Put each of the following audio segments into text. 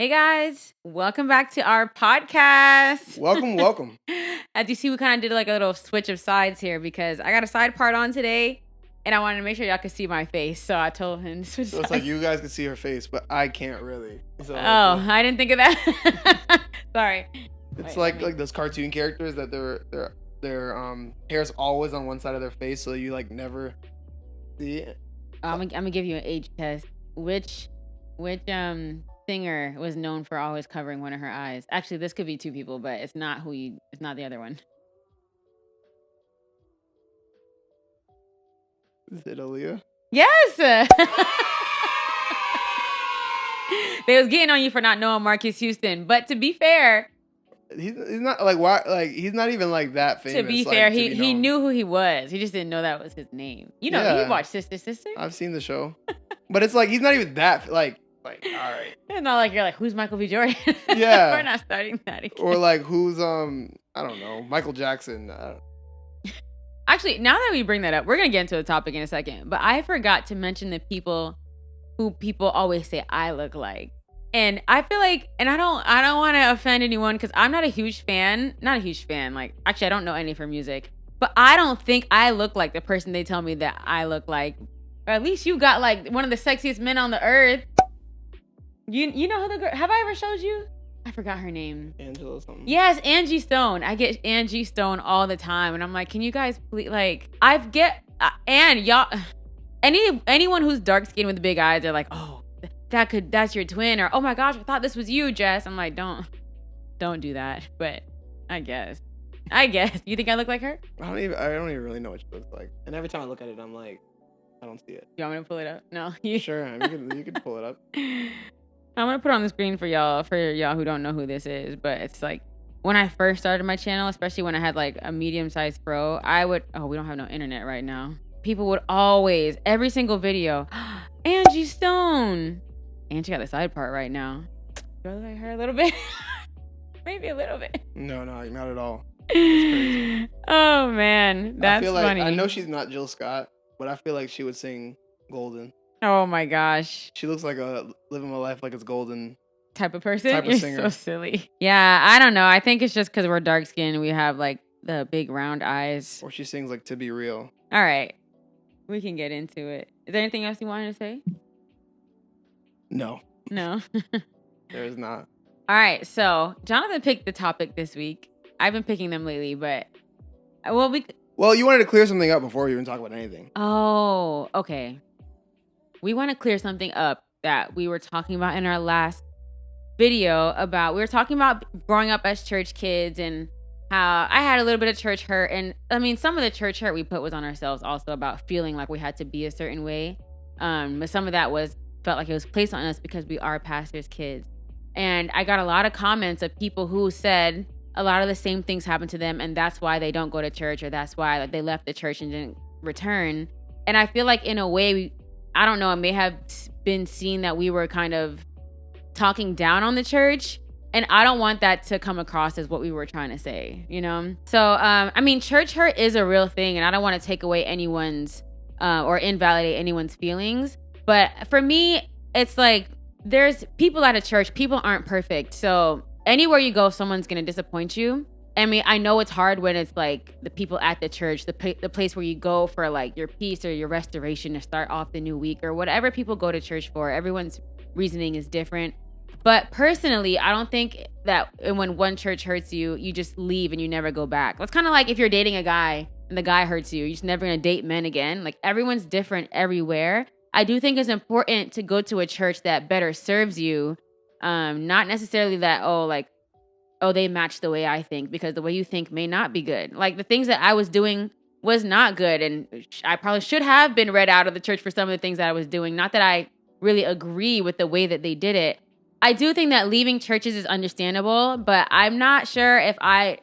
Hey guys, welcome back to our podcast. Welcome. As you see, we kind of did like a little switch of sides here because I got a side part on today and I wanted to make sure y'all could see my face. So I told him to switch So it's like you guys can see her face, but I can't really. So I didn't think of that. Sorry. It's like those cartoon characters that their hair's always on one side of their face, so you like never see it. I'm gonna give you an age test. Which singer was known for always covering one of her eyes? Actually, this could be two people, but it's not the other one. Is it Aaliyah? Yes. They was getting on you for not knowing Marcus Houston, but to be fair, he's not like why like he's not even like that famous. To be fair, he knew who he was. He just didn't know that was his name. You know, you watch Sister. I've seen the show, but it's like he's not even that like all right. It's not like you're like, who's Michael B. Jordan? Yeah, we're not starting that again. Or like who's I don't know, Michael Jackson. Actually, now that we bring that up, we're gonna get into the topic in a second. But I forgot to mention the people who people always say I look like. And I feel like, and I don't want to offend anyone because I'm not a huge fan. Like, actually, I don't know any of her music. But I don't think I look like the person they tell me that I look like. Or at least you got like one of the sexiest men on the earth. You know who the girl? Have I ever showed you? I forgot her name. Angela something. Yes, Angie Stone. I get Angie Stone all the time, and I'm like, can you guys please like? And y'all, anyone who's dark skinned with big eyes, they're like, oh. That's your twin, or oh my gosh, I thought this was you, Jess. I'm like, don't do that. But I guess. You think I look like her? I don't even really know what she looks like. And every time I look at it, I'm like, I don't see it. You want me to pull it up? No. Sure, you can pull it up. I'm gonna put it on the screen for y'all who don't know who this is. But it's like when I first started my channel, especially when I had like a medium-sized pro, we don't have no internet right now. People would always, every single video, Angie Stone. And she got the side part right now. Do I look like her a little bit? Maybe a little bit. No, not at all. That's crazy. Oh man, that's funny. I know she's not Jill Scott, but I feel like she would sing Golden. Oh my gosh. She looks like a living my life like it's golden type of person. You're singer. So silly. Yeah, I don't know. I think it's just because we're dark skinned. We have like the big round eyes. Or she sings like To Be Real. All right, we can get into it. Is there anything else you wanted to say? No. There is not. All right, so Jonathan picked the topic this week. I've been picking them lately, but well, you wanted to clear something up before we even talk about anything. Oh, okay. We want to clear something up that we were talking about in our last video we were talking about growing up as church kids and how I had a little bit of church hurt. And I mean, some of the church hurt we put was on ourselves also about feeling like we had to be a certain way. But some of that felt like it was placed on us because we are pastors' kids. And I got a lot of comments of people who said a lot of the same things happened to them, and that's why they don't go to church, or that's why they left the church and didn't return. And I feel like in a way, I don't know, it may have been seen that we were kind of talking down on the church, and I don't want that to come across as what we were trying to say, you know? So, I mean, church hurt is a real thing, and I don't want to take away anyone's or invalidate anyone's feelings. But for me, it's like there's people at a church. People aren't perfect. So anywhere you go, someone's going to disappoint you. I mean, I know it's hard when it's like the people at the church, the place where you go for like your peace or your restoration to start off the new week or whatever people go to church for. Everyone's reasoning is different. But personally, I don't think that when one church hurts you, you just leave and you never go back. It's kind of like if you're dating a guy and the guy hurts you, you're just never going to date men again. Like everyone's different everywhere. I do think it's important to go to a church that better serves you. Not necessarily that, they match the way I think, because the way you think may not be good. Like the things that I was doing was not good. And I probably should have been read out of the church for some of the things that I was doing. Not that I really agree with the way that they did it. I do think that leaving churches is understandable, but I'm not sure if I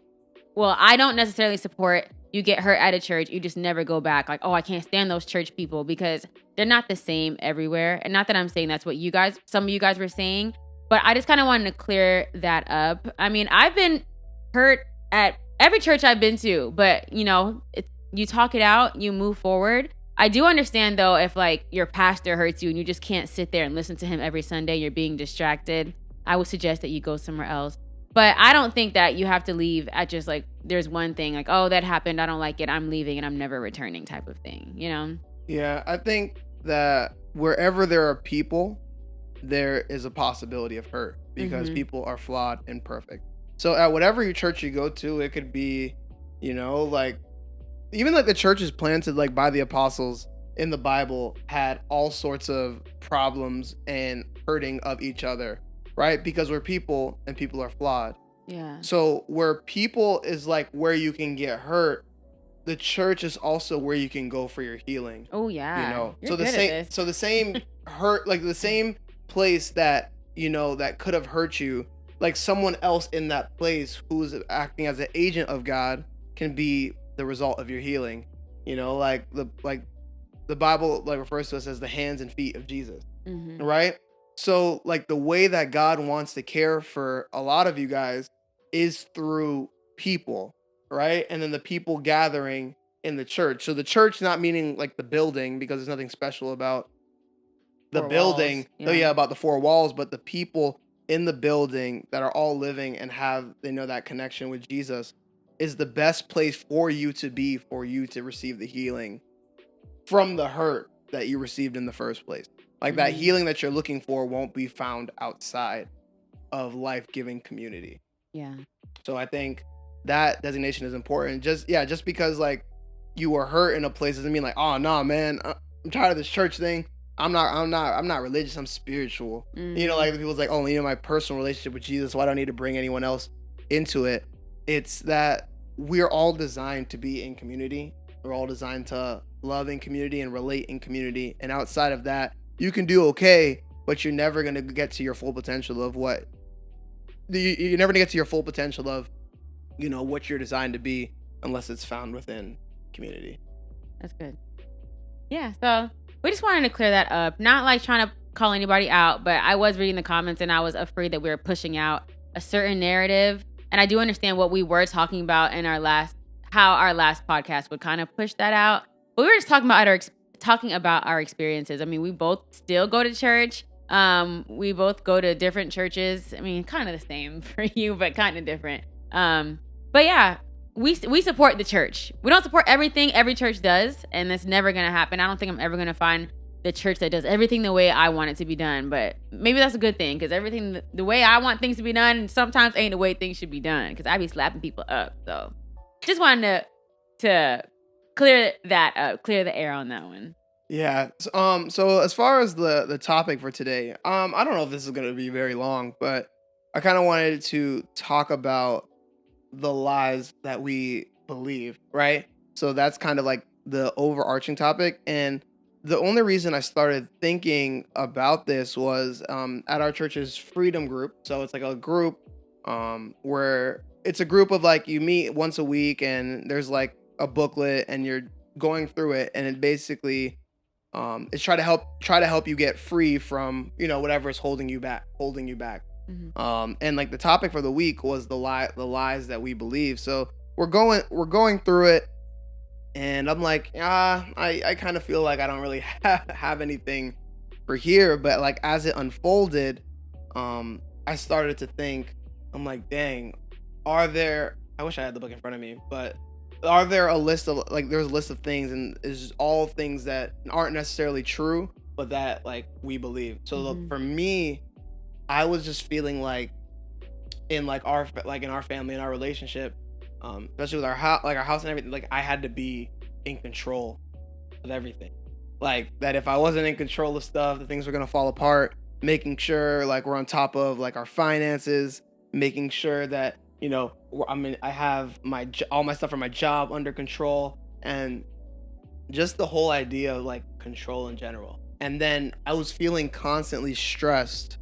don't necessarily support you get hurt at a church, you just never go back. Like, oh, I can't stand those church people because they're not the same everywhere. And not that I'm saying that's what some of you guys were saying, but I just kind of wanted to clear that up. I mean, I've been hurt at every church I've been to, but you know, you talk it out, you move forward. I do understand though, if like your pastor hurts you and you just can't sit there and listen to him every Sunday, you're being distracted. I would suggest that you go somewhere else. But I don't think that you have to leave at just like, there's one thing like, oh, that happened, I don't like it, I'm leaving and I'm never returning type of thing, you know? Yeah, I think that wherever there are people, there is a possibility of hurt because Mm-hmm. people are flawed and perfect. So at whatever your church you go to, it could be, like even like the churches planted like by the apostles in the Bible had all sorts of problems and hurting of each other, right? Because we're people and people are flawed. Yeah. So where people is like where you can get hurt, the church is also where you can go for your healing. Oh yeah. You're So the good at same this. so the same hurt, like the same place that that could have hurt you, like someone else in that place who's acting as an agent of God can be the result of your healing. Like the Bible like refers to us as the hands and feet of Jesus, Mm-hmm. right? So like the way that God wants to care for a lot of you guys is through people, right? And then the people gathering in the church. So the church not meaning like the building, because there's nothing special about the 4 walls. building. Oh Yeah. yeah, about the four walls, but the people in the building that are all living and have that connection with Jesus is the best place for you to be, for you to receive the healing from the hurt that you received in the first place. Like that Mm-hmm. healing that you're looking for won't be found outside of life-giving community. Yeah. So I think that designation is important. Just because like you were hurt in a place doesn't mean like, oh no, man, I'm tired of this church thing. I'm not religious. I'm spiritual. Mm-hmm. Like the people's like, oh, my personal relationship with Jesus. Why do I need to bring anyone else into it? It's that we're all designed to be in community. We're all designed to love in community and relate in community. And outside of that, you can do okay, but you're never gonna get to your full potential of what you're never gonna get to your full potential of what you're designed to be unless it's found within community. That's good. Yeah. So we just wanted to clear that up. Not like trying to call anybody out, but I was reading the comments and I was afraid that we were pushing out a certain narrative. And I do understand what we were talking about in how our last podcast would kind of push that out. But we were just talking about our experiences. I mean, we both still go to church. We both go to different churches. I mean, kind of the same for you, but kind of different. But yeah, we support the church. We don't support everything every church does, and that's never gonna happen. I don't think I'm ever gonna find the church that does everything the way I want it to be done. But maybe that's a good thing, because everything the way I want things to be done sometimes ain't the way things should be done. Because I be slapping people up. So just wanted to clear that up, clear the air on that one. Yeah. So as far as the topic for today, I don't know if this is gonna be very long, but I kind of wanted to talk about the lies that we believe, right? So that's kind of like the overarching topic. And the only reason I started thinking about this was at our church's freedom group. So it's like a group where it's a group of like you meet once a week and there's like a booklet and you're going through it, and it basically it's try to help you get free from whatever is holding you back. Mm-hmm. And like the topic for the week was the lies that we believe. So we're going through it, and I'm like, I kind of feel like I don't really have anything for here. But like as it unfolded, I started to think, I'm like, dang, I wish I had the book in front of me, but are there a list of like there's a list of things, and it's all things that aren't necessarily true, but that like we believe. So Mm-hmm. for me, I was just feeling like in like in our family, in our relationship, especially with our house and everything, like I had to be in control of everything. Like that if I wasn't in control of stuff, the things were gonna fall apart. Making sure like we're on top of like our finances, making sure that I have all my stuff from my job under control, and just the whole idea of like control in general. And then I was feeling constantly stressed,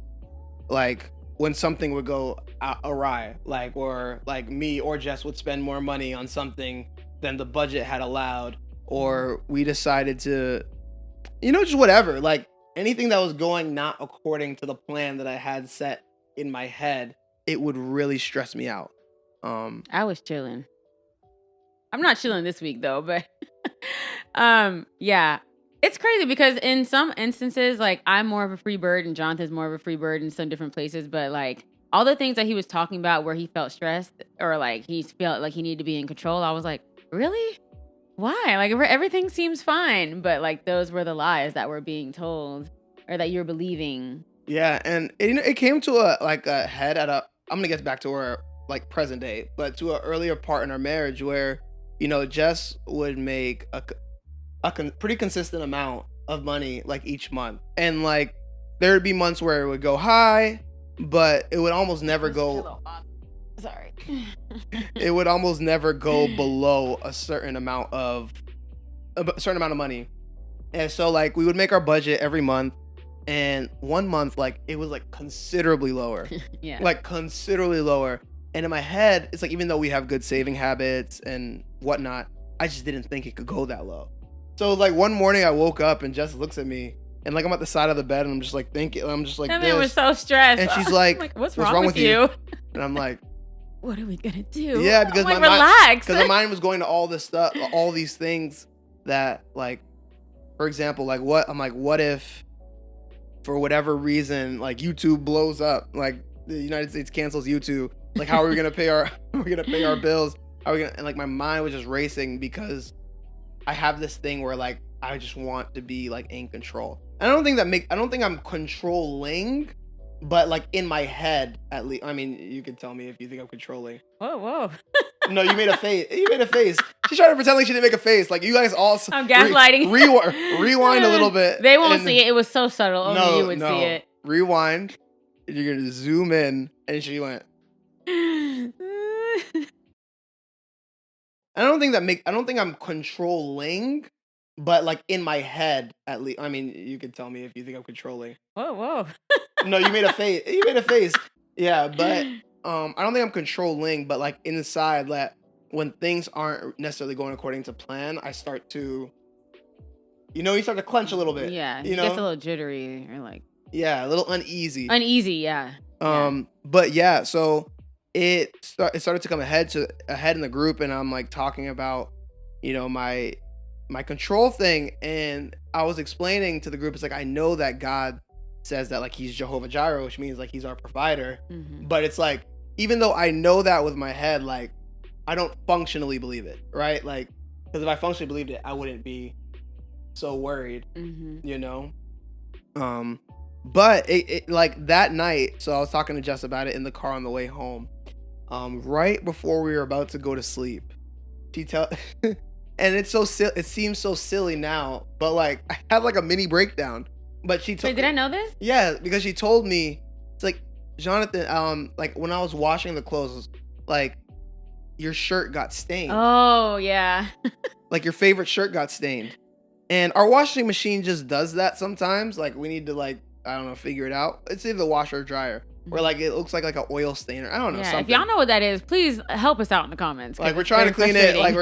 like when something would go awry, like or like me or Jess would spend more money on something than the budget had allowed, or we decided to, just whatever, like anything that was going not according to the plan that I had set in my head, it would really stress me out. I was chilling. I'm not chilling this week though, but yeah. It's crazy because in some instances, like I'm more of a free bird and Jonathan's more of a free bird in some different places. But like all the things that he was talking about where he felt stressed or like he felt like he needed to be in control, I was like, really? Why? Like everything seems fine. But like those were the lies that were being told or that you're believing. Yeah, and it came to a head at a. I'm gonna get back to our like present day, but to an earlier part in our marriage where Jess would make a pretty consistent amount of money like each month, and like there would be months where it would go high, but it would almost never go. Sorry. It would almost never go below a certain amount of money, and so like we would make our budget every month. And one month, like, it was, like, considerably lower. Yeah. Like, considerably lower. And in my head, it's like, even though we have good saving habits and whatnot, I just didn't think it could go that low. So, like, one morning I woke up and Jess looks at me. And, like, I'm at the side of the bed and I'm just, like, thinking. I'm just, like, that man was so stressed. And she's like, what's wrong with you? And I'm like, what are we going to do? Yeah, because like, relax. Because my mind was going to all this stuff, all these things that, like, for example, like, what if... for whatever reason, like YouTube blows up, like the United States cancels YouTube. Like, how are we gonna pay our bills? How are we gonna? And like my mind was just racing because I have this thing where like I just want to be like in control. I don't think I'm controlling, but like in my head at least. I mean, you can tell me if you think I'm controlling. Whoa. No, you made a face. She's trying to pretend like she didn't make a face. Like you guys all. I'm gaslighting. Rewind a little bit. They won't see it. It was so subtle. Only you would see it. Rewind. And you're gonna zoom in, and she went. I don't think I'm controlling, but like in my head at least. I mean, you can tell me if you think I'm controlling. Whoa. No, you made a face. Yeah, but. I don't think I'm controlling, but like inside that when things aren't necessarily going according to plan, I start to, you start to clench a little bit. Yeah. It gets a little jittery or like. Yeah. A little uneasy. Yeah. But yeah, so it started to come ahead in the group, and I'm like talking about, my control thing. And I was explaining to the group, it's like, I know that God says that like he's Jehovah Jireh, which means like he's our provider. Mm-hmm. But it's like, even though I know that with my head, like I don't functionally believe it, right? Like, because if I functionally believed it, I wouldn't be so worried, But it like that night, so I was talking to Jess about it in the car on the way home, right before we were about to go to sleep. And it's so it seems so silly now, but like I had like a mini breakdown. But she told. Wait, did I know this? Yeah, because she told me, it's like, Jonathan, like when I was washing the clothes, like your shirt got stained. Oh yeah. Like your favorite shirt got stained, and our washing machine just does that sometimes. Like we need to like I don't know figure it out. It's either the washer or dryer, where like it looks like an oil stain or I don't know. Yeah, something. if y'all know what that is, please help us out in the comments. Like we're trying to clean it. Like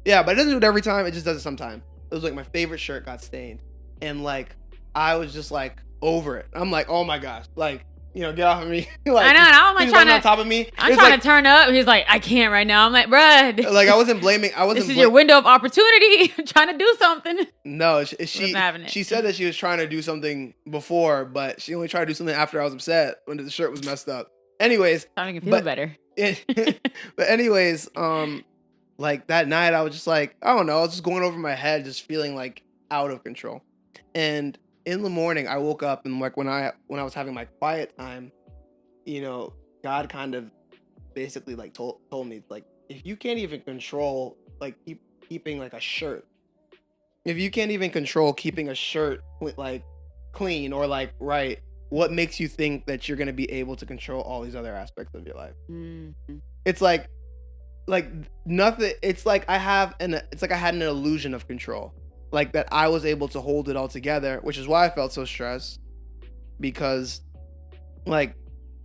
yeah, but it doesn't do it every time. It just does it sometimes. It was like my favorite shirt got stained, and like. I was just like over it. I'm like, oh my gosh, like get off of me. Like, I know, and I'm like trying to on top of me. I'm trying to turn up. He's like, I can't right now. I'm like, bruh. Like I wasn't blaming. This is your window of opportunity. I'm trying to do something. No, she said that she was trying to do something before, but she only tried to do something after I was upset when the shirt was messed up. Anyways, trying to feel better. But anyways, like that night I was just like, I don't know, I was just going over my head, just feeling like out of control, and. In the morning, I woke up and like when I was having my quiet time, God kind of basically like told me like if you can't even control like keeping like a shirt, if you can't even control keeping a shirt like clean or like right, what makes you think that you're gonna be able to control all these other aspects of your life? Mm-hmm. It's like nothing. It's like I had an illusion of control. Like that I was able to hold it all together, which is why I felt so stressed because like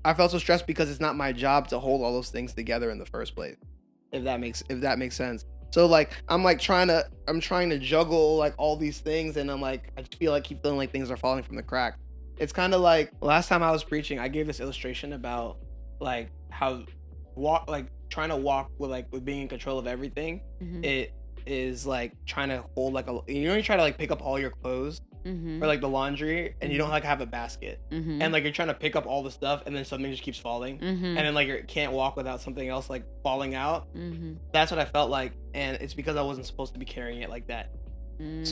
I felt so stressed because it's not my job to hold all those things together in the first place. If that makes sense. So like I'm trying to juggle like all these things and I'm like I just keep feeling like things are falling from the crack. It's kind of like last time I was preaching, I gave this illustration about like how trying to walk with being in control of everything. Mm-hmm. is like trying to hold like you try to like pick up all your clothes Mm-hmm. or like the laundry, and you don't like have a basket, Mm-hmm. and like you're trying to pick up all the stuff, and then something just keeps falling, Mm-hmm. and then like you can't walk without something else like falling out. Mm-hmm. That's what I felt like, and it's because I wasn't supposed to be carrying it like that. Mm.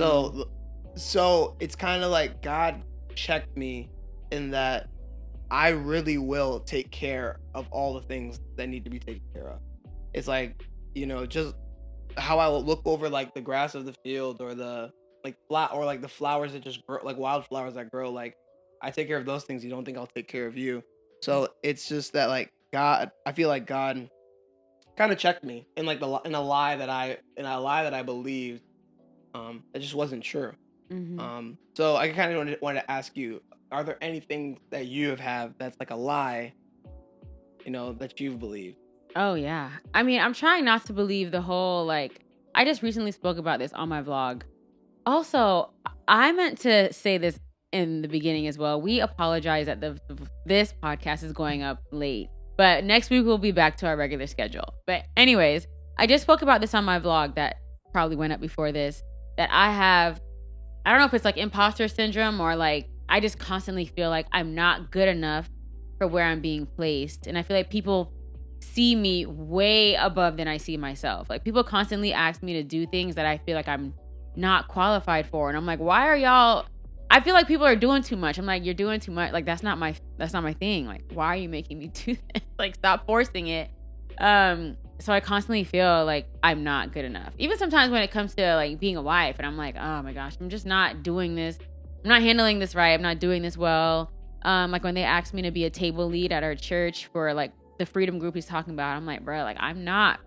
So it's kind of like God checked me in that I really will take care of all the things that need to be taken care of. It's like, just how I will look over like the grass of the field, or the like or like the flowers that just grow, like wildflowers that grow. Like I take care of those things. You don't think I'll take care of you? So it's just that like God, I feel like God kind of checked me in like in a lie that I believed, that just wasn't true. Mm-hmm. So I kind of wanted to ask you, are there anything that you have that's like a lie, that you've believed? Oh yeah. I mean, I'm trying not to believe the whole like. I just recently spoke about this on my vlog. Also, I meant to say this in the beginning as well. We apologize that this podcast is going up late, but next week we'll be back to our regular schedule. But anyways, I just spoke about this on my vlog that probably went up before this, that I don't know if it's like imposter syndrome, or like I just constantly feel like I'm not good enough for where I'm being placed. And I feel like people see me way above than I see myself. Like people constantly ask me to do things that I feel like I'm not qualified for, and I'm like, why are y'all? I feel like people are doing too much. I'm like, you're doing too much. Like that's not my thing. Like why are you making me do this? Like stop forcing it. So I constantly feel like I'm not good enough. Even sometimes when it comes to like being a wife, and I'm like, oh my gosh, I'm just not doing this. I'm not handling this right. I'm not doing this well. Like when they asked me to be a table lead at our church for like the freedom group he's talking about, I'm like, bro, like I'm not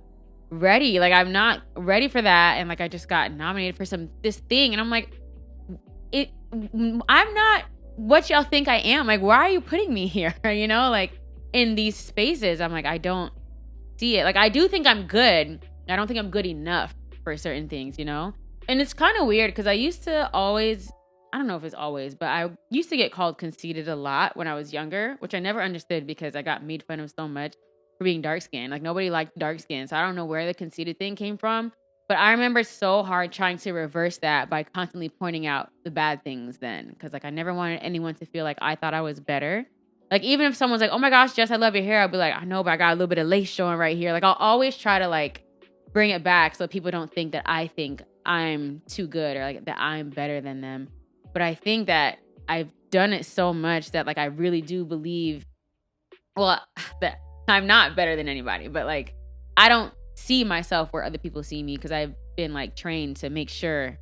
ready. Like I'm not ready for that. And like I just got nominated for this thing, and I'm like, I'm not what y'all think I am. Like why are you putting me here? Like in these spaces. I'm like, I don't see it. Like I do think I'm good. I don't think I'm good enough for certain things, and it's kind of weird because I used to always, I don't know if it's always, but I used to get called conceited a lot when I was younger, which I never understood because I got made fun of so much for being dark skinned. Like nobody liked dark skin. So I don't know where the conceited thing came from. But I remember so hard trying to reverse that by constantly pointing out the bad things then. Because like I never wanted anyone to feel like I thought I was better. Like even if someone's like, oh my gosh, Jess, I love your hair. I'll be like, I know, but I got a little bit of lace showing right here. Like I'll always try to like bring it back so people don't think that I think I'm too good, or like that I'm better than them. But I think that I've done it so much that like I really do believe, well, that I'm not better than anybody, but like I don't see myself where other people see me because I've been like trained to make sure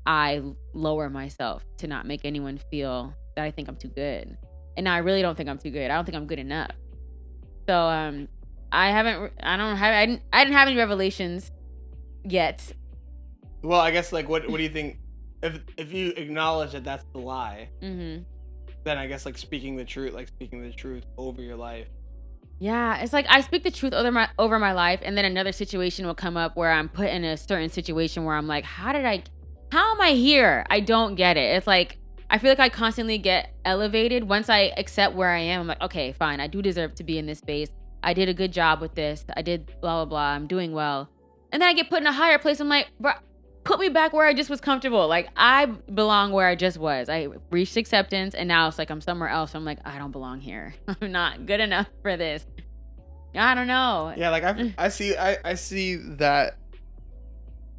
I lower myself to not make anyone feel that I think I'm too good. And now I really don't think I'm too good. I don't think I'm good enough. So I didn't have any revelations yet. Well, I guess like what do you think, if you acknowledge that that's the lie, Mm-hmm. then I guess like speaking the truth over your life. Yeah, it's like I speak the truth over my life, and then another situation will come up where I'm put in a certain situation where I'm like, how am I here? I don't get it. It's like I feel like I constantly get elevated once I accept where I am. I'm like, okay, fine, I do deserve to be in this space. I did a good job with this. I did blah blah blah. I'm doing well, and then I get put in a higher place. I'm like, bro, put me back where I just was comfortable. Like I belong where I just was. I reached acceptance, and now it's like I'm somewhere else. I'm like, I don't belong here. I'm not good enough for this. I don't know. Yeah, like I see that.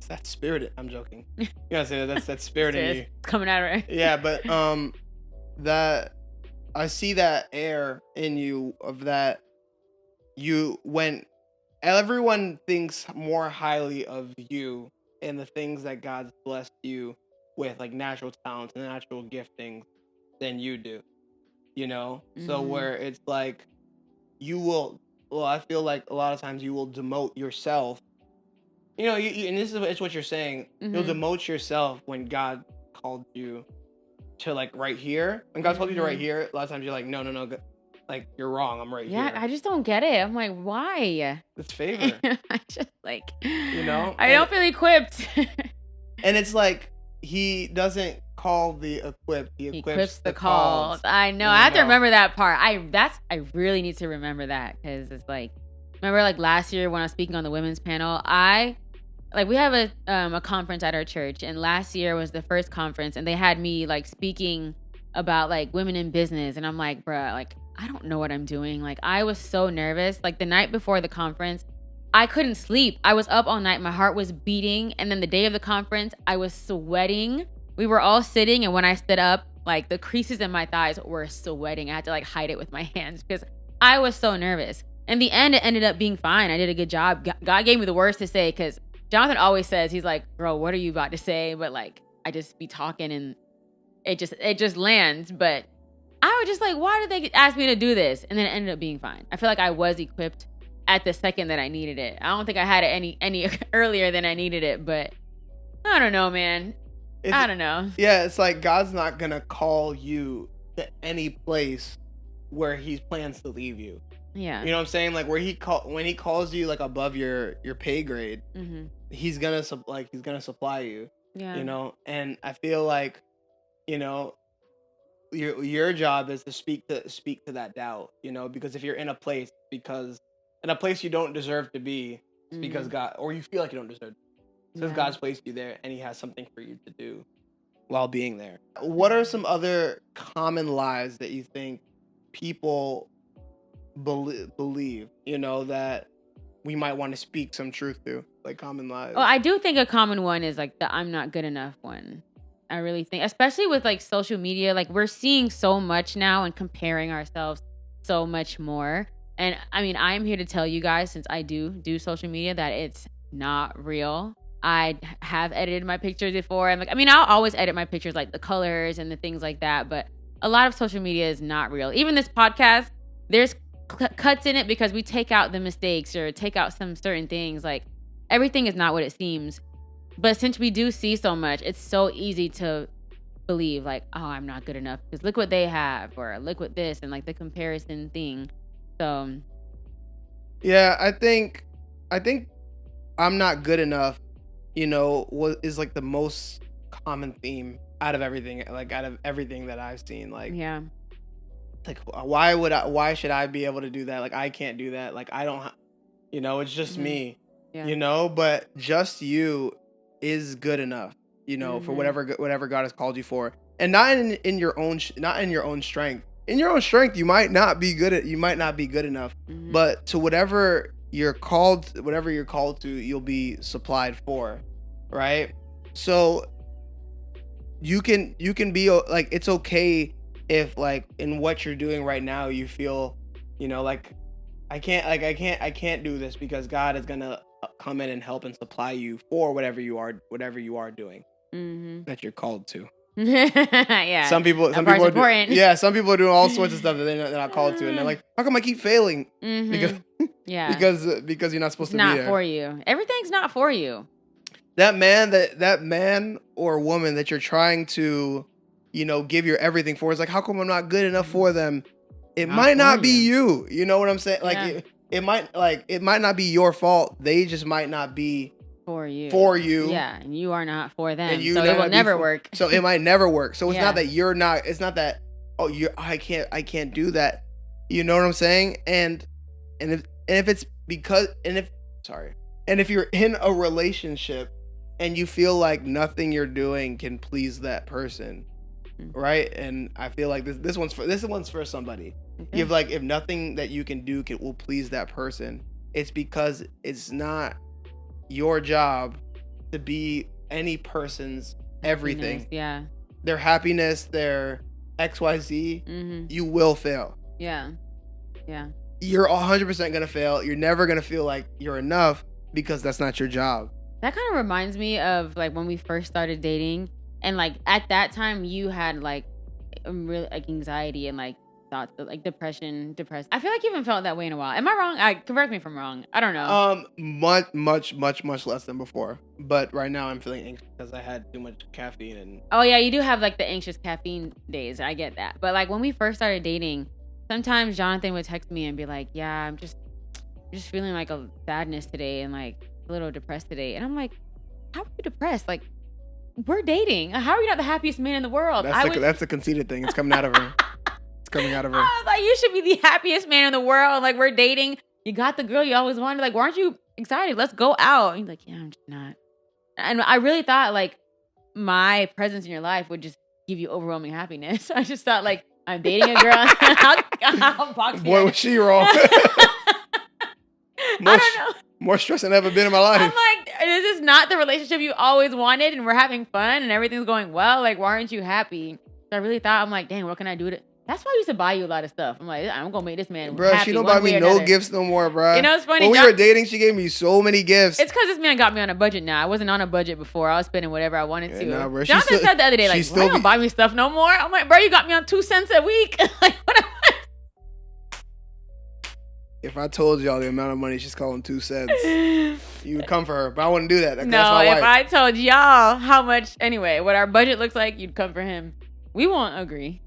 That's spirited. I'm joking. You gotta say that's spirit in you. It's coming out right. Yeah, but that I see that air in you of that. When everyone thinks more highly of you and the things that God's blessed you with, like natural talents and natural giftings, than you do. So where it's like you will. Well, I feel like a lot of times you will demote yourself. And it's what you're saying. Mm-hmm. You'll demote yourself when God called you to like right here. When God told you to right here, a lot of times you're like, no, like you're wrong. I'm right here. Yeah, I just don't get it. I'm like, why? It's favor. I just like, I don't feel equipped. And it's like he doesn't call the equipped. He equips the called. I know. I have to remember that part. I really need to remember that because it's like, remember like last year when I was speaking on the women's panel, I like we have a conference at our church, and last year was the first conference, and they had me like speaking about like women in business, and I'm like, bruh, like I don't know what I'm doing. Like I was so nervous. Like the night before the conference, I couldn't sleep. I was up all night. My heart was beating, and then the day of the conference, I was sweating. We were all sitting, and when I stood up, like the creases in my thighs were sweating. I had to like hide it with my hands because I was so nervous. In the end, it ended up being fine. I did a good job. God gave me the words to say because Jonathan always says, he's like, girl, what are you about to say? But like, I just be talking and it just lands. But I was just like, why did they ask me to do this? And then it ended up being fine. I feel like I was equipped at the second that I needed it. I don't think I had it any earlier than I needed it, but I don't know, man. I don't know. Yeah, it's like God's not gonna call you to any place where he plans to leave you. Yeah. You know what I'm saying? Like when he calls you like above your pay grade, Mm-hmm. he's gonna supply you. Yeah. You know, and I feel like, you know, your job is to speak to that doubt. You know, because if you're in a place you don't deserve to be, it's because God, or you feel like you don't deserve. Because God's placed you there and he has something for you to do while being there. What are some other common lies that you think people believe, you know, that we might want to speak some truth to, like common lies? Well, I do think a common one is like the I'm not good enough one. I really think, especially with like social media, like we're seeing so much now and comparing ourselves so much more. And I mean, I'm here to tell you guys, since I do social media, that it's not real. I have edited my pictures before. And like, I mean, I'll always edit my pictures, like the colors and the things like that. But a lot of social media is not real. Even this podcast, there's cuts in it because we take out the mistakes or take out some certain things. Like everything is not what it seems. But since we do see so much, it's so easy to believe like, oh, I'm not good enough because look what they have, or look what this, and like the comparison thing. So yeah, I think I'm not good enough, you know, is like the most common theme out of everything that I've seen. Like, yeah, like why should I be able to do that? Like I can't do that. Like I don't, you know, it's just me, you know, but just you is good enough, you know, for whatever God has called you for, and not in your own strength. In your own strength, you might not be good enough, but to whatever you're called to, you'll be supplied for, right? So you can be like, it's okay if like in what you're doing right now you feel, you know, like I can't do this, because God is gonna come in and help and supply you for whatever you are doing that you're called to. Yeah. Some people are important. some people are doing all sorts of stuff that they're not called to, and they're like, how come I keep failing? Because you're not supposed to be there. It's not for you. Everything's not for you. That man or woman that you're trying to, you know, give your everything for is like, how come I'm not good enough for them? It might not be you. You know what I'm saying? Like it might not be your fault. They just might not be for you. Yeah, and you are not for them. So it will never work. So it might never work. So it's not that you're not. It's not that, oh, I can't do that. You know what I'm saying? And if you're in a relationship and you feel like nothing you're doing can please that person, right? And I feel like this one's for somebody. Okay. If nothing that you can do will please that person, it's because it's not your job to be any person's everything. Yeah. Their happiness, their XYZ, you will fail. Yeah. Yeah. You're 100% going to fail. You're never going to feel like you're enough because that's not your job. That kind of reminds me of like when we first started dating, and like at that time you had like really like anxiety and like thoughts of like depressed. I feel like you haven't felt that way in a while. Am I wrong? Correct me if I'm wrong. I don't know. Much less than before. But right now I'm feeling anxious because I had too much caffeine and. Oh yeah, you do have like the anxious caffeine days. I get that. But like when we first started dating, sometimes Jonathan would text me and be like, "Yeah, I'm just feeling like a sadness today and like a little depressed today." And I'm like, "How are you depressed? Like we're dating. How are you not the happiest man in the world?" That's a conceited thing. It's coming out of her. Coming out of her. I was like, you should be the happiest man in the world. Like we're dating. You got the girl you always wanted. Like, weren't you excited. Let's go out. And he's like, yeah, I'm just not. And I really thought like my presence in your life would just give you overwhelming happiness. I just thought like I'm dating a girl. I'll box Boy, you. was she wrong. I don't know. More stress than ever been in my life. I'm like, this is not the relationship you always wanted, and we're having fun and everything's going well. Like, why aren't you happy? So I really thought, I'm like, dang, what can I do to? That's why I used to buy you a lot of stuff. I'm like, I'm gonna make this man Bro, happy. she don't buy me no gifts no more, bro. You know, it's funny. When we were dating, she gave me so many gifts. It's because this man got me on a budget now. I wasn't on a budget before. I was spending whatever I wanted to. Nah, bro, Jonathan said the other day, like, why don't buy me stuff no more? I'm like, bro, you got me on 2 cents a week. Like, what am I? If I told y'all the amount of money she's calling 2 cents, you would come for her. But I wouldn't do that. That's no, my if wife. I told y'all how much, anyway, what our budget looks like, you'd come for him. We won't agree.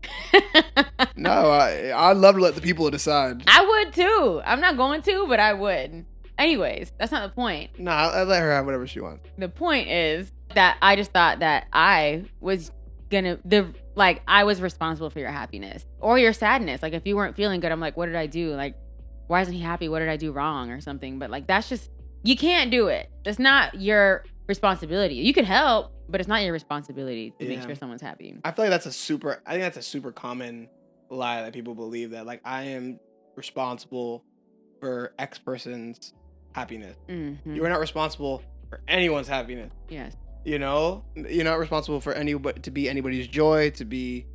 No, I'd love to let the people decide. I would too. I'm not going to, but I would. Anyways, that's not the point. No, I'd let her have whatever she wants. The point is that I just thought that I was I was responsible for your happiness or your sadness. Like if you weren't feeling good, I'm like, what did I do? Like, why isn't he happy? What did I do wrong or something? But like, that's just, you can't do it. That's not your responsibility. You could help, but it's not your responsibility to make sure someone's happy. I feel like I think that's a super common lie that people believe, that like I am responsible for X person's happiness. Mm-hmm. You are not responsible for anyone's happiness. Yes. You know, you're not responsible for anybody to be anybody's joy, to be,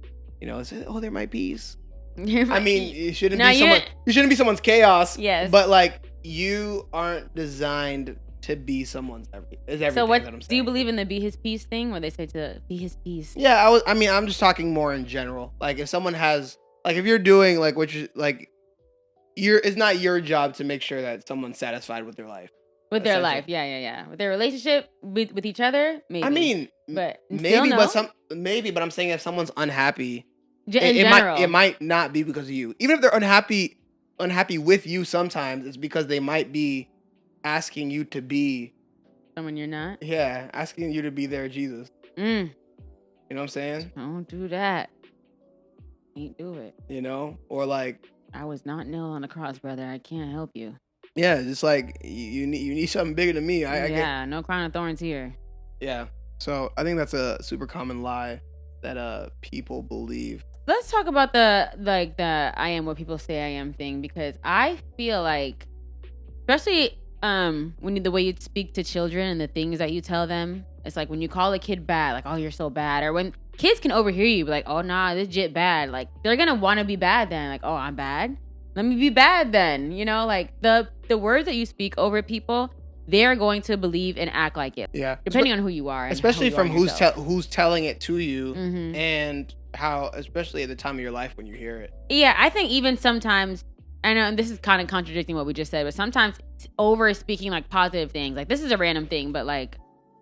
you know, they're my peace. I mean, you shouldn't be someone's chaos. Yes. But like, you aren't designed to be someone's everything. So what that I'm saying. do you believe in the be his peace thing, where they say to be his peace? Yeah, I'm just talking more in general. Like if someone has, like if you're doing like what you like, it's not your job to make sure that someone's satisfied with their life. With their life, yeah. With their relationship with each other, maybe. I mean, but maybe, but I'm saying if someone's unhappy, it might not be because of you. Even if they're unhappy with you, sometimes it's because they might be asking you to be someone you're not. Yeah, asking you to be their Jesus. You know what I'm saying? Don't do that. Can't do it. You know, or like, I was not nailed on the cross, brother. I can't help you. Yeah, just like you need something bigger than me. No crown of thorns here. Yeah. So I think that's a super common lie that people believe. Let's talk about the I am what people say I am thing, because I feel like, especially the way you speak to children and the things that you tell them, it's like when you call a kid bad, like, oh, you're so bad, or when kids can overhear you, be like, oh, nah, this jit bad, like they're gonna want to be bad then, like, oh, I'm bad, let me be bad then, you know, like the words that you speak over people, they're going to believe and act like it. Yeah, depending on who you are, especially from who's telling it to you, mm-hmm. and how, especially at the time of your life when you hear it. Yeah, I think even sometimes, I know this is kind of contradicting what we just said, but sometimes over speaking like positive things, like this is a random thing, but like,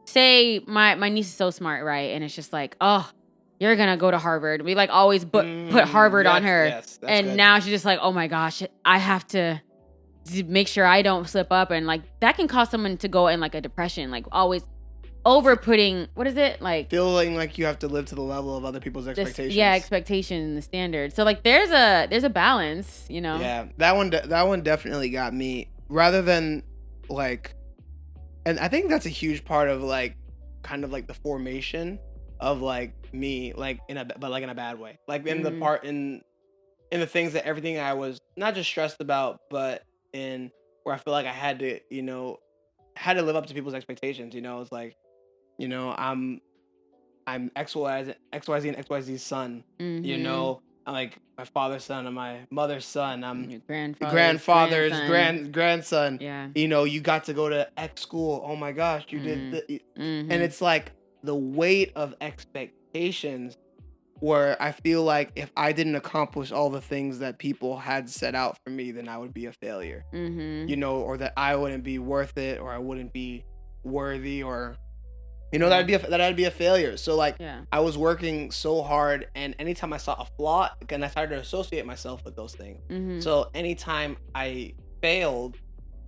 say my niece is so smart, right? And it's just like, oh, you're gonna go to Harvard. We like always put Harvard on her. Yes, and good. Now she's just like, oh my gosh, I have to make sure I don't slip up. And like, that can cause someone to go in like a depression, like always over putting, what is it? Like feeling like you have to live to the level of other people's expectations. Expectation and the standard. So like there's a balance, you know? Yeah, that one definitely got me, rather than like, and I think that's a huge part of like kind of like the formation of like me, like in a bad way, like in the part in the things that everything I was not just stressed about, but in where I feel like I had to live up to people's expectations. You know, it's like, you know, I'm XYZ and XYZ's son. Mm-hmm. You know, I'm like my father's son and my mother's son. I'm your grandfather's grandson. Yeah. You know, you got to go to X school. Oh my gosh, you did. And it's like the weight of expectations, where I feel like if I didn't accomplish all the things that people had set out for me, then I would be a failure. Mm-hmm. You know, or that I wouldn't be worth it, or I wouldn't be worthy, or, you know, that I'd be a failure. So like, I was working so hard, and anytime I saw a flaw, and I started to associate myself with those things. Mm-hmm. So anytime I failed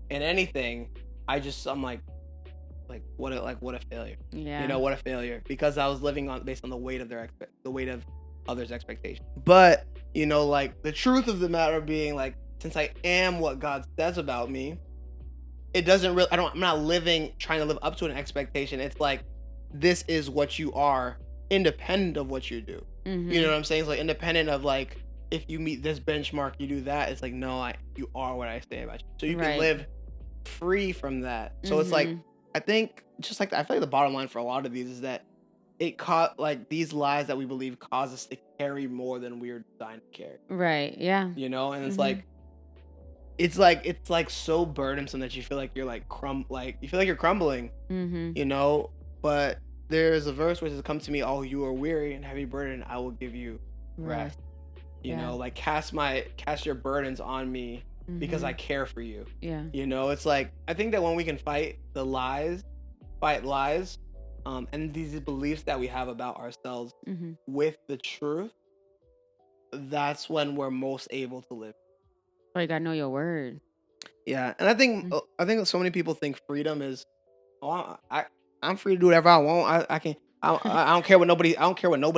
in anything, I'm like what a failure. Yeah. You know, what a failure, because I was living based on the weight of others' expectations. But, you know, like the truth of the matter being, like, since I am what God says about me, it doesn't really, I'm not trying to live up to an expectation. It's like, this is what you are, independent of what you do. You know what I'm saying? It's like independent of like, if you meet this benchmark, you do that. It's like, no, you are what I say about you. So you can live free from that. So it's like, I think just like I feel like the bottom line for a lot of these is that like these lies that we believe cause us to carry more than we are designed to carry. Right. Yeah. You know, and it's like so burdensome that you feel like you're like you feel like you're crumbling. You know, but there's a verse where it says, "Come to me, all you are weary and heavy burden, I will give you rest." You know, like cast your burdens on me because I care for you. Yeah. You know, it's like, I think that when we can fight lies, and these beliefs that we have about ourselves with the truth, that's when we're most able to live. Oh, you gotta know your word. Yeah, and I think so many people think freedom is, oh, I'm free to do whatever I want. I can. I don't care what nobody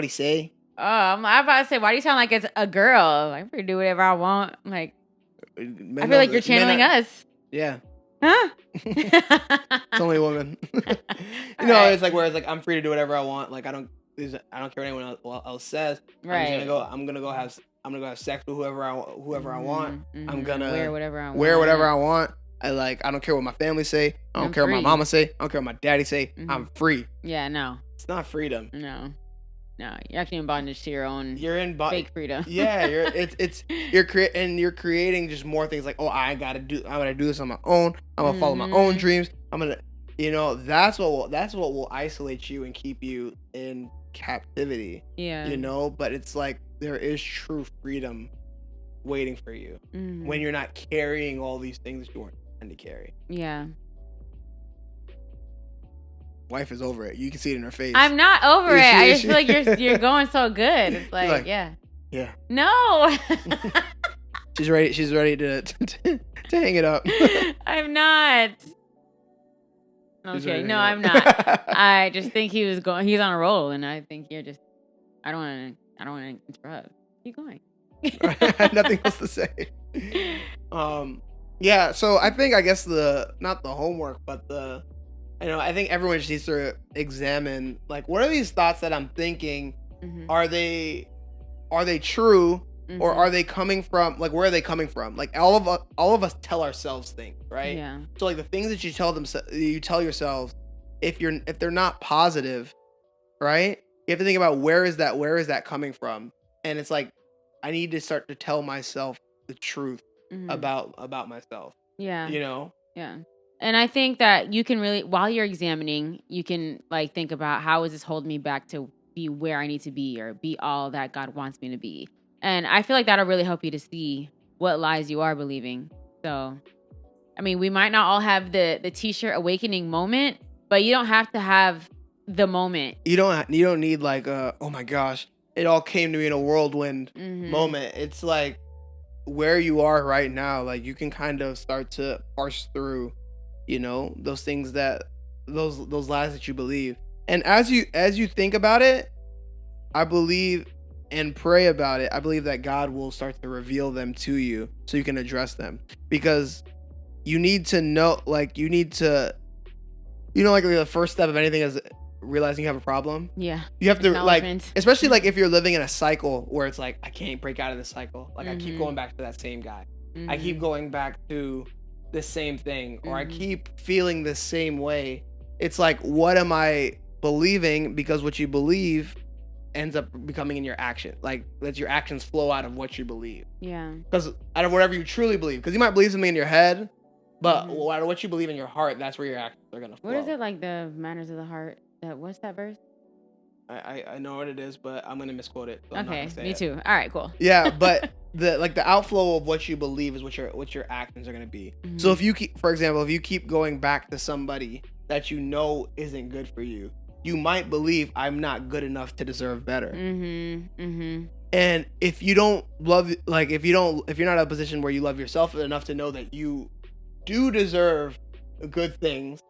say. Oh, I'm about to say, why do you sound like it's a girl? I'm free to do whatever I want. I'm like, I feel like you're channeling us. Yeah. Huh? It's only a woman. You know, it's like, where it's like, I'm free to do whatever I want. Like, I don't care what anyone else says. Right. I'm gonna go have sex with whoever I want. I'm gonna wear whatever I want. I don't care what my family say. I don't care what my mama say. I don't care what my daddy say. I'm free. Yeah, no. It's not freedom. No, you're actually in bondage to your own. You're in fake freedom. Yeah, you're creating just more things like, oh, I'm gonna do this on my own. I'm gonna follow my own dreams. I'm gonna, you know, that's what will isolate you and keep you in captivity. Yeah. You know, but it's like there is true freedom waiting for you when you're not carrying all these things that you weren't meant to carry. Yeah. Wife is over it. You can see it in her face. I'm not over it. I just feel like you're going so good. It's like yeah. No. She's ready to hang it up. I'm not. Okay, no, I'm not. I just think he's on a roll, and I think you're just. I don't want to interrupt. Keep going. I had nothing else to say. Yeah. So I guess not the homework, but I think everyone just needs to examine, like, what are these thoughts that I'm thinking? Are they true, or are they coming from, like, where are they coming from? Like, all of us tell ourselves things, right? Yeah. So like the things that you tell yourselves, if they're not positive, right? You have to think about where is that coming from? And it's like, I need to start to tell myself the truth about myself. Yeah. You know? Yeah. And I think that you can really, while you're examining, you can like think about, how is this holding me back to be where I need to be, or be all that God wants me to be? And I feel like that'll really help you to see what lies you are believing. So, I mean, we might not all have the t-shirt awakening moment, but you don't have to have the moment. You don't need like oh my gosh, it all came to me in a whirlwind moment. It's like where you are right now, like you can kind of start to parse through, you know, those things those lies that you believe. And as you think about it, I believe, and pray about it, I believe that God will start to reveal them to you so you can address them. Because you need to know, like, like the first step of anything is realizing you have a problem. Yeah. You have to, like, especially like if you're living in a cycle where it's like, I can't break out of this cycle. Like I keep going back to that same guy. I keep going back to the same thing, or I keep feeling the same way. It's like, what am I believing? Because what you believe ends up becoming in your action. Like, let your actions flow out of what you believe. Yeah. Because out of whatever you truly believe. Because you might believe something in your head, but out of what you believe in your heart, that's where your actions are going to flow. What is it, like the manners of the heart? What's that verse? I know what it is, but I'm going to misquote it. So okay, me too. All right, cool. Yeah, but the outflow of what you believe is what your actions are going to be. So if you keep going back to somebody that you know isn't good for you, you might believe, I'm not good enough to deserve better. And if you don't love, like, if you're not in a position where you love yourself enough to know that you do deserve good things,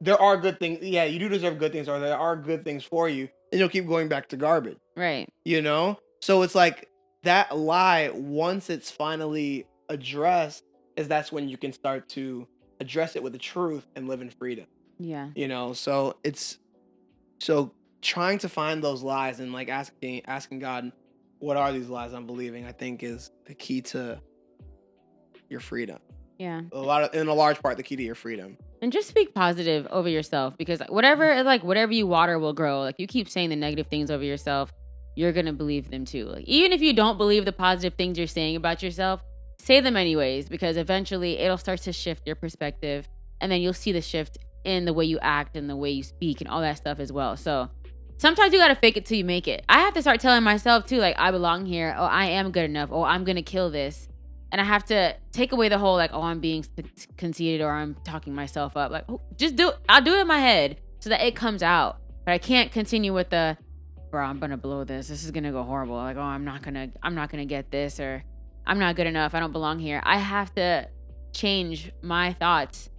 there are good things. Yeah, you do deserve good things, or there are good things for you, and you'll keep going back to garbage. Right. You know? So it's like that lie, once it's finally addressed, is that's when you can start to address it with the truth and live in freedom. Yeah. You know, so trying to find those lies and like asking God, what are these lies I'm believing, I think is the key to your freedom. Yeah. In a large part, the key to your freedom. And just speak positive over yourself, because whatever you water will grow. Like, you keep saying the negative things over yourself, you're going to believe them too. Like, even if you don't believe the positive things you're saying about yourself, say them anyways, because eventually it'll start to shift your perspective, and then you'll see the shift in the way you act and the way you speak and all that stuff as well. So sometimes you got to fake it till you make it. I have to start telling myself too, like, I belong here. Oh, I am good enough. Oh, I'm going to kill this. And I have to take away the whole, like, oh, I'm being conceited or I'm talking myself up. Like, oh, I'll do it in my head so that it comes out. But I can't continue with the, bro, I'm going to blow this. This is going to go horrible. Like, oh, I'm not going to get this, or I'm not good enough. I don't belong here. I have to change my thoughts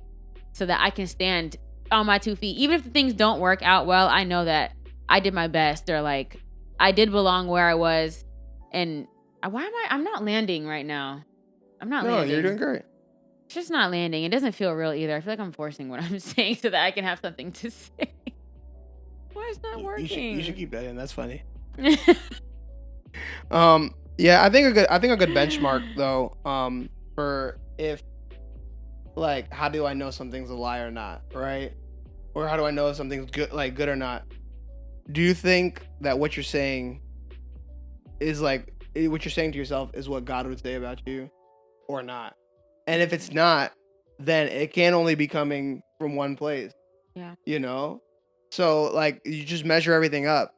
so that I can stand on my 2 feet. Even if the things don't work out well, I know that I did my best, or like I did belong where I was. And I'm not landing right now. I'm not landing. No, you're doing great. It's just not landing. It doesn't feel real either. I feel like I'm forcing what I'm saying so that I can have something to say. Why is it not working? You should keep that in. That's funny. Yeah, I think a good benchmark though, for if, like, how do I know something's a lie or not, right? Or how do I know if something's good or not? Do you think that what you're saying is what you're saying to yourself is what God would say about you, or not? And if it's not, then it can only be coming from one place. Yeah. You know? So, like, you just measure everything up,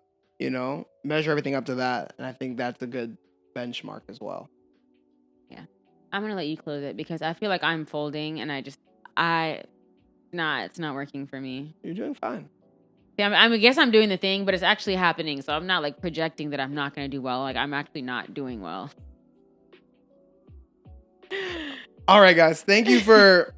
measure everything up to that. And I think that's a good benchmark as well. Yeah. I'm going to let you close it because I feel like I'm folding and it's not working for me. You're doing fine. I guess I'm doing the thing, but it's actually happening. So I'm not like projecting that I'm not going to do well. Like, I'm actually not doing well. All right, guys. Thank you for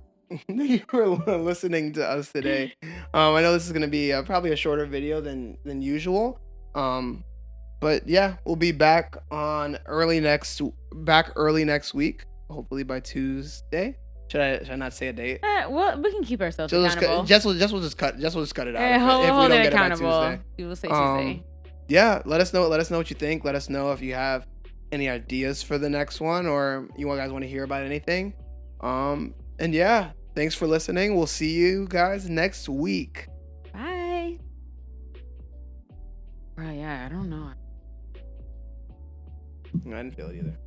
listening to us today. I know this is going to be probably a shorter video than usual. But yeah, we'll be back early next week, hopefully by Tuesday. Should I not say a date? Well, we can keep ourselves accountable. Jess will just cut it out if we don't get accountable. it by Tuesday. We will say Tuesday. Yeah, let us know what you think. Let us know if you have any ideas for the next one, or you guys want to hear about anything. And yeah, thanks for listening. We'll see you guys next week. Bye. Bro, yeah, I don't know. I didn't feel it either.